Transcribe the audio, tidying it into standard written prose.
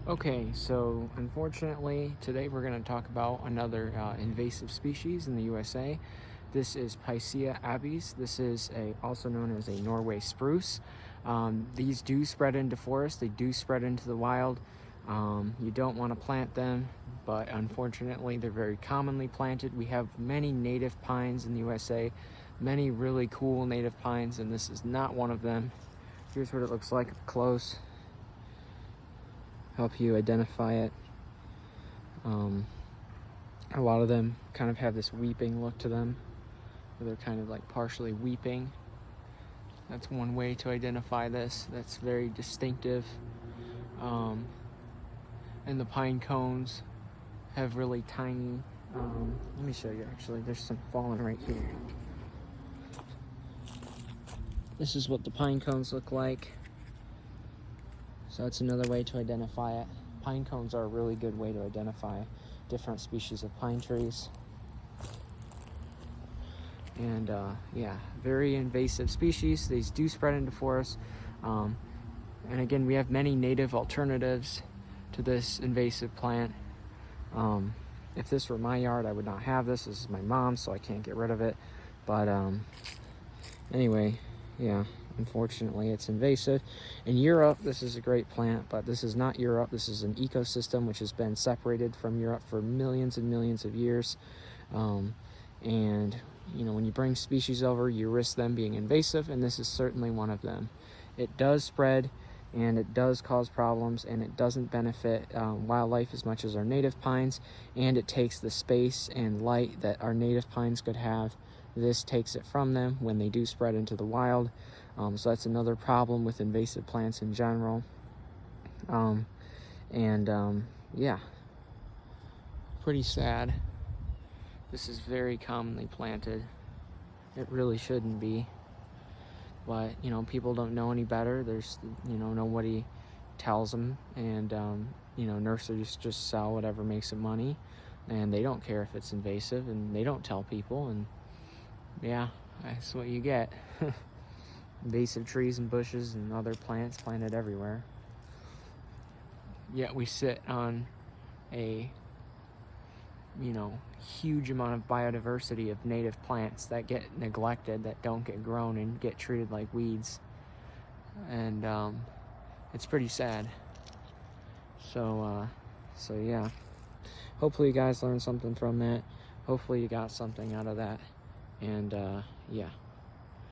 Okay, so unfortunately today we're going to talk about another invasive species in the USA. This is Picea abies. This is also known as a Norway spruce. These do spread into forests. They do spread into the wild. You don't want to plant them, but unfortunately they're very commonly planted. We have many native pines in the USA, many really cool native pines, and this is not one of them. Here's what it looks like up close. Help you identify it. A lot of them kind of have this weeping look to them, where they're kind of like partially weeping. That's one way to identify this. That's very distinctive. And the pine cones have really tiny, let me show you actually, there's some fallen right here. This is what the pine cones look like. So that's another way to identify it. Pine cones are a really good way to identify different species of pine trees. And yeah, very invasive species. These do spread into forests. And again, we have many native alternatives to this invasive plant. If this were my yard, I would not have this. This is my mom's, so I can't get rid of it. But anyway, yeah. Unfortunately, it's invasive. In Europe, this is a great plant, but this is not Europe. This is an ecosystem which has been separated from Europe for millions and millions of years. And, you know, when you bring species over, you risk them being invasive, and this is certainly one of them. It does spread, and it does cause problems, and it doesn't benefit wildlife as much as our native pines, and it takes the space and light that our native pines could have. This takes it from them when they do spread into the wild. So that's another problem with invasive plants in general. Yeah, pretty sad. This is very commonly planted. It really shouldn't be. But, you know, people don't know any better. There's, you know, nobody tells them. And, you know, nurseries just sell whatever makes them money. And they don't care if it's invasive, and they don't tell people. And yeah, that's what you get. Invasive trees and bushes and other plants planted everywhere. Yet we sit on a, you know, huge amount of biodiversity of native plants that get neglected, that don't get grown and get treated like weeds. And it's pretty sad. So yeah. Hopefully you guys learned something from that. Hopefully you got something out of that. And yeah.